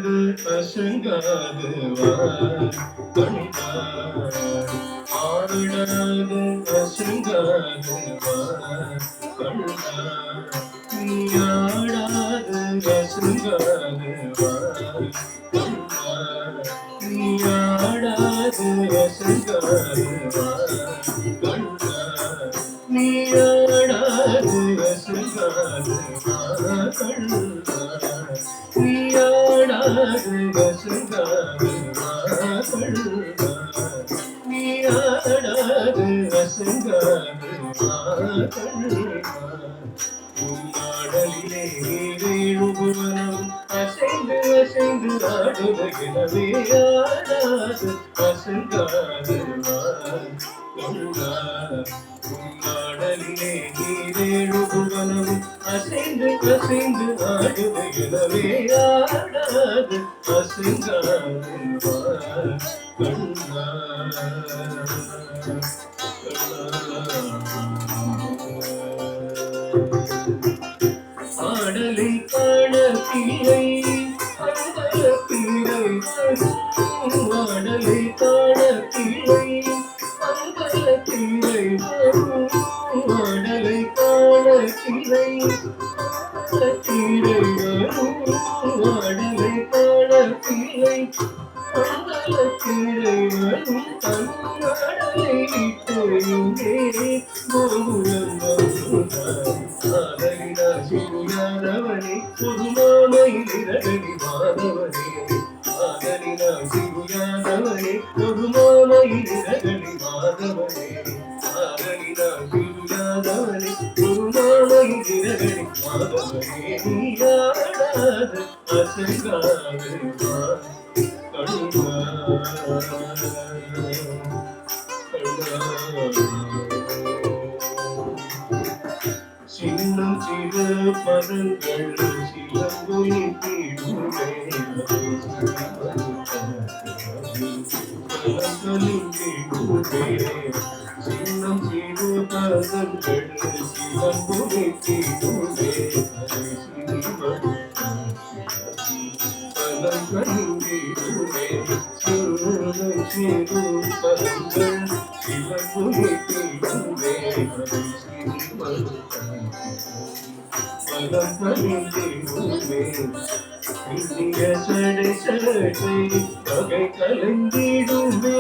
ஆடாது அசங்காது கண்டார் ஆடாது அசங்காது கண்டார் நீ ஆடாது அசங்காது கண்டார் நீ ஆடாது அசங்காது கண்டார் நீ ஆடாது அசங்காது கண்டார் நீயாடாது வசங்காது நீயாடாது வசங்காது உன்னாடலிலே நீரேழுபுவனம் அசைந்து அசைந்து ஆடுவகினவே ஆடாது வசங்காது உன்னாடலிலே நீரேழுபுவனம் அசைந்து அசைந்து ஆடுவகினவே ஆடாது அசைந்தாது ஆடலை காண பிள்ளை அந்தல பிள்ளை ஆடலை காண பிள்ளை அந்தல பிள்ளை ஆடலை காண பிள்ளை தீரை வரும் ஆடலை காண பிள்ளை அந்தல பிள்ளை வரும் தன்னாடலை விட்டே கோபுரம் சிகுயாதவனே பொதுமாமையிலிரகடி மாதவனே ஆதலினா சிகுயாதவனே பொதுமாமையிலிரகடி மாதவனே ஆதலினா சிகுயாதவனே பொதுமாமையிலிரகடி மாதவனே நீயாடாது அசங்காது சின்னம் சிறு பதங்கள் சிலம்பொலி தீடுமே சின்னம் சிறு பதங்கள் சிலம்பொலி தீடுமே பலங்களிடுமே சிறு பதங்கள் சிலம்பொலி தீடுமே சடை சடை வகை கலந்திடுமே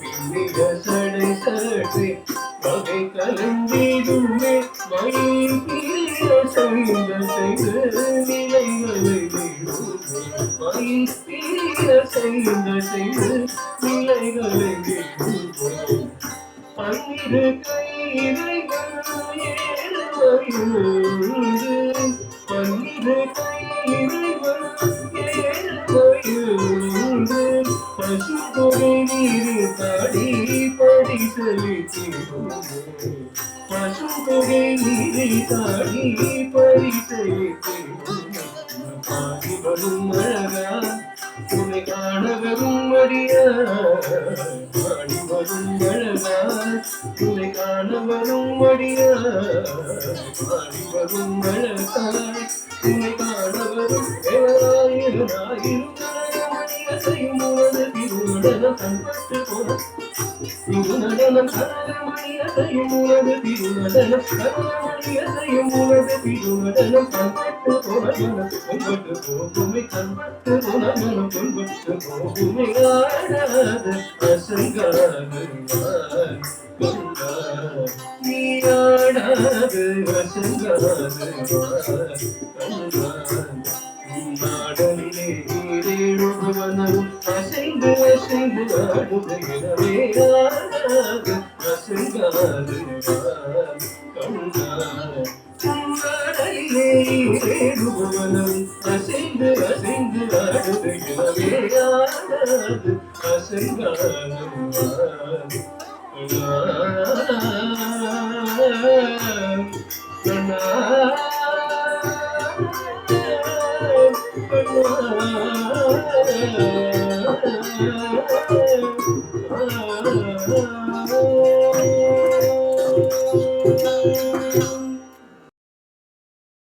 பின்னிய சடை சடை வகை கலந்திடுமே மயிலிய செய்த செய்த நிலைகளை விடுமே மயிலிய செய்த செய்த நிலைகளை விடுமே பன்னிரு கையிலைகள் பன்னிரு கையிலைகள் பசுபொறை நீர் தாடி பரிசலித்திடுமே பசுபொறை நீர் தாடி பரிசலித்திடுமே பாடி வரும் அழகா உன்னை காண வரும் அடியா பாடி வரும் அழகா உன்னை காண வரும் அடியா பாடி வரும் அழகா உன்னை காண வரும் ஆயிரம் மணியசையும் உனது திருநடனம் கண்பட்டு போன திருநடனம் கனகமணியசையும் உனது திருநடனம் கனகமணியசையும் உனது திருநடனம் கண்பட்டு போன மனம் பொன்பட்டு போகுமே கண்பட்டு போன மனம் பொன்பட்டு போகுமே ஆடாது அசங்காது நீ ஆடாது அசங்காது நாடலிலே நீரேழுபவனம் அசைந்து அசைந்து ஆடுகிறவே ஆடாது அசங்காது நாடலிலே நீரேழுபவனம் அசைந்து அசைந்து ஆடுகிறவே ஆடாது அசங்காது Oh